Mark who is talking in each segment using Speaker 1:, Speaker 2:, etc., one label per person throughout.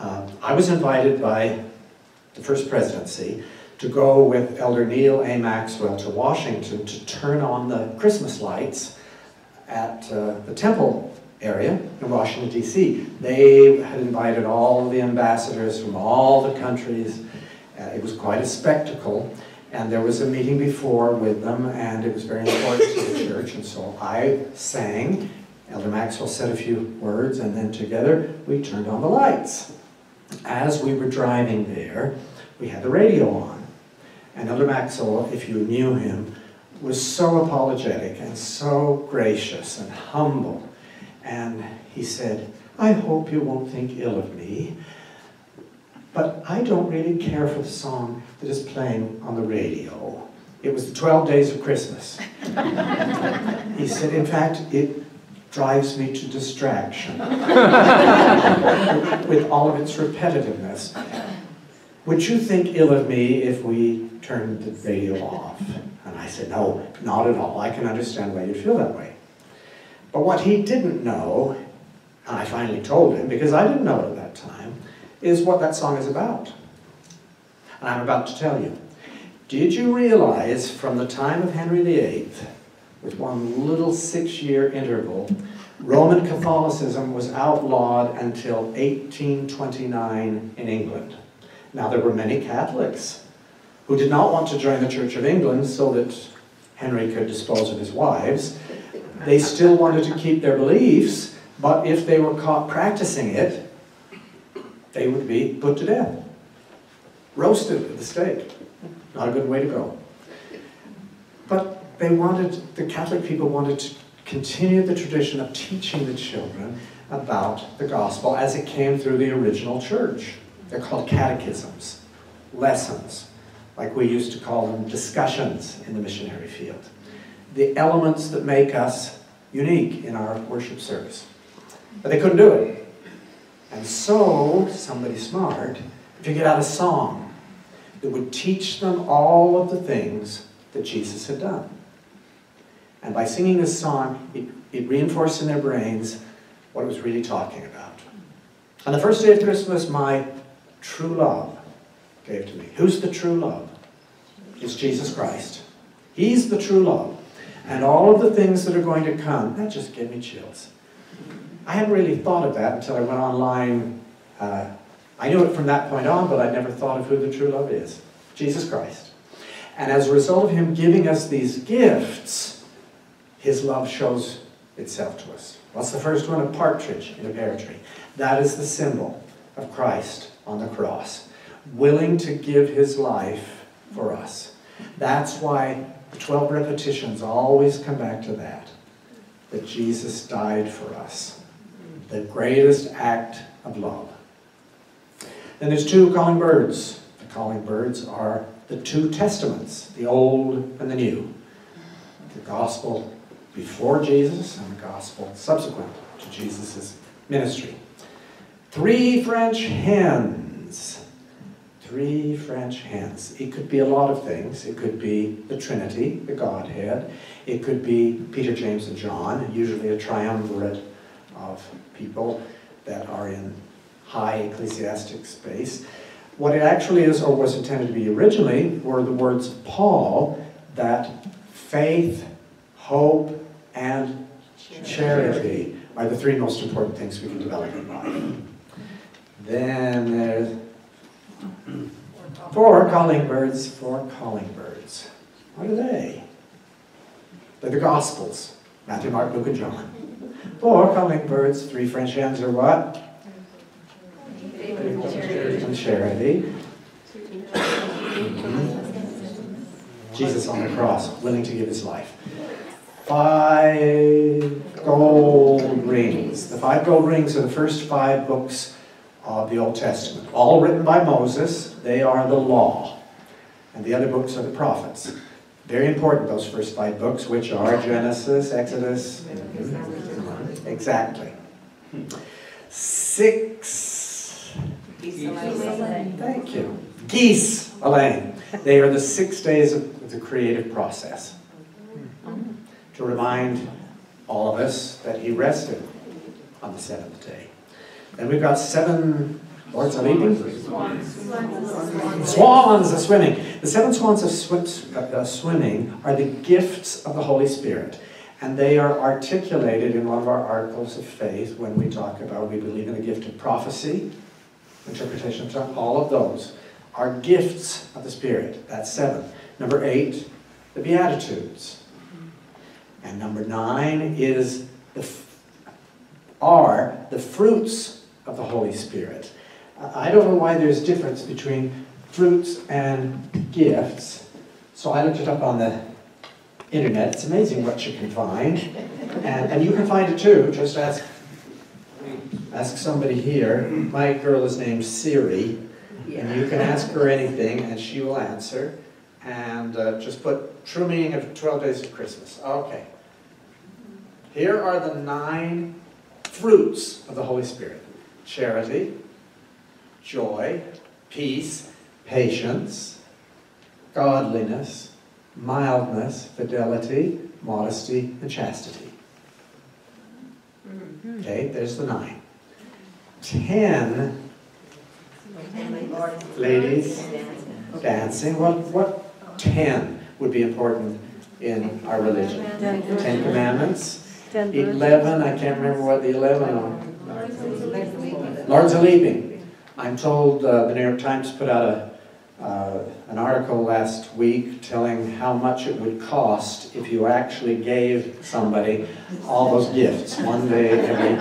Speaker 1: I was invited by the First Presidency to go with Elder Neil A. Maxwell to Washington to turn on the Christmas lights at the temple area in Washington, D.C. They had invited all of the ambassadors from all the countries. It was quite a spectacle, and there was a meeting before with them, and it was very important to the church, and so I sang. Elder Maxwell said a few words, and then together we turned on the lights. As we were driving there, we had the radio on, and Elder Maxwell, if you knew him, was so apologetic and so gracious and humble. And he said, "I hope you won't think ill of me, but I don't really care for the song that is playing on the radio. It was the 12 Days of Christmas." He said, "In fact, it drives me to distraction with all of its repetitiveness. Would you think ill of me if we turned the radio off?" And I said, "No, not at all. I can understand why you feel that way." But what he didn't know, and I finally told him, because I didn't know it at that time, is what that song is about. And I'm about to tell you. Did you realize from the time of Henry VIII, with one little 6-year interval, Roman Catholicism was outlawed until 1829 in England? Now, there were many Catholics who did not want to join the Church of England so that Henry could dispose of his wives. They still wanted to keep their beliefs, but if they were caught practicing it, they would be put to death. Roasted at the stake. Not a good way to go. But the Catholic people wanted to continue the tradition of teaching the children about the gospel as it came through the original church. They're called catechisms, lessons, like we used to call them discussions in the missionary field. The elements that make us unique in our worship service. But they couldn't do it. And so, somebody smart figured out a song that would teach them all of the things that Jesus had done. And by singing this song, it reinforced in their brains what it was really talking about. On the first day of Christmas, my true love gave to me. Who's the true love? It's Jesus Christ. He's the true love. And all of the things that are going to come, that just gave me chills. I hadn't really thought of that until I went online. I knew it from that point on, but I'd never thought of who the true love is. Jesus Christ. And as a result of him giving us these gifts, his love shows itself to us. What's the first one? A partridge in a pear tree. That is the symbol of Christ on the cross, willing to give his life for us. That's why the 12 repetitions always come back to that Jesus died for us. The greatest act of love. Then there's 2 calling birds. The calling birds are the 2 testaments, the Old and the New. The gospel before Jesus and the gospel subsequent to Jesus' ministry. 3 French hens. 3 French hens. It could be a lot of things. It could be the Trinity, the Godhead. It could be Peter, James, and John, usually a triumvirate of people that are in high ecclesiastic space. What it actually is, or was intended to be originally, were the words of Paul that faith, hope, and charity are the 3 most important things we can develop in life. Then there's 4 calling birds, 4 calling birds. What are they? They're the Gospels. Matthew, Mark, Luke, and John. 4 calling birds, 3 French hens are what? And charity. Jesus on the cross, willing to give his life. 5 gold rings. The 5 gold rings are the first 5 books of the Old Testament. All written by Moses. They are the law. And the other books are the prophets. Very important, those first 5 books, which are Genesis, Exodus. Exactly. 6. Thank you. Geese, Elaine. They are the 6 days of the creative process. To remind all of us that he rested on the 7th day. Then we've got 7 Lords are leaping? Swans are swimming. The 7 swans of swimming are the gifts of the Holy Spirit. And they are articulated in one of our articles of faith when we talk about we believe in the gift of prophecy, interpretation of tongues. All of those are gifts of the Spirit. That's 7. Number 8, the Beatitudes. And number 9 is the fruits of the Holy Spirit. I don't know why there's difference between fruits and gifts, so I looked it up on the internet. It's amazing what you can find, and you can find it too. Just ask somebody here. My girl is named Siri, and you can ask her anything, and she will answer. And just put true meaning of 12 days of Christmas. Okay. Here are the 9 fruits of the Holy Spirit: charity, joy, peace, patience, godliness, mildness, fidelity, modesty, and chastity. Okay, there's the 9. 10, ladies, dancing. What 10 would be important in our religion? 10 Commandments. 11, I can't remember what the 11 are. Lords are leaping. I'm told the New York Times put out an article last week telling how much it would cost if you actually gave somebody all those gifts one day every.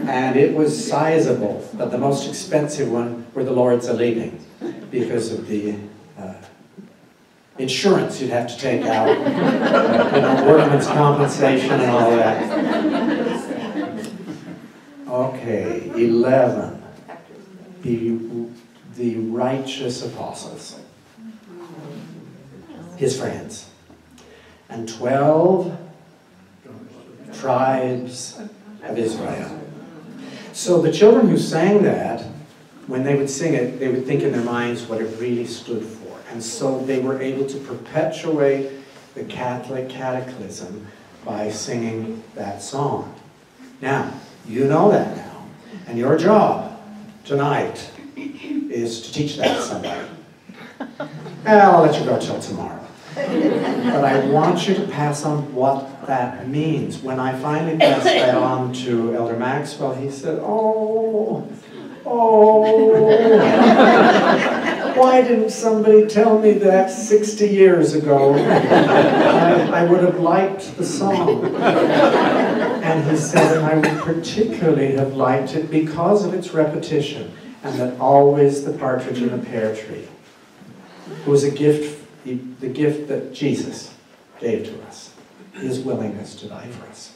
Speaker 1: And it was sizable, but the most expensive one were the Lords are leaping because of the insurance you'd have to take out, workman's compensation and all that. Okay, 11. The righteous apostles, his friends. And 12 tribes of Israel. So the children who sang that, when they would sing it, they would think in their minds what it really stood for. And so they were able to perpetuate the Catholic catechism by singing that song. Now, you know that now. And your job tonight is to teach that to somebody. I'll let you go till tomorrow. But I want you to pass on what that means. When I finally passed that on to Elder Maxwell, he said, oh, why didn't somebody tell me that 60 years ago? I would have liked the song. And he said, and I would particularly have liked it because of its repetition, and that always the partridge in the pear tree. It was a gift, the gift that Jesus gave to us, his willingness to die for us.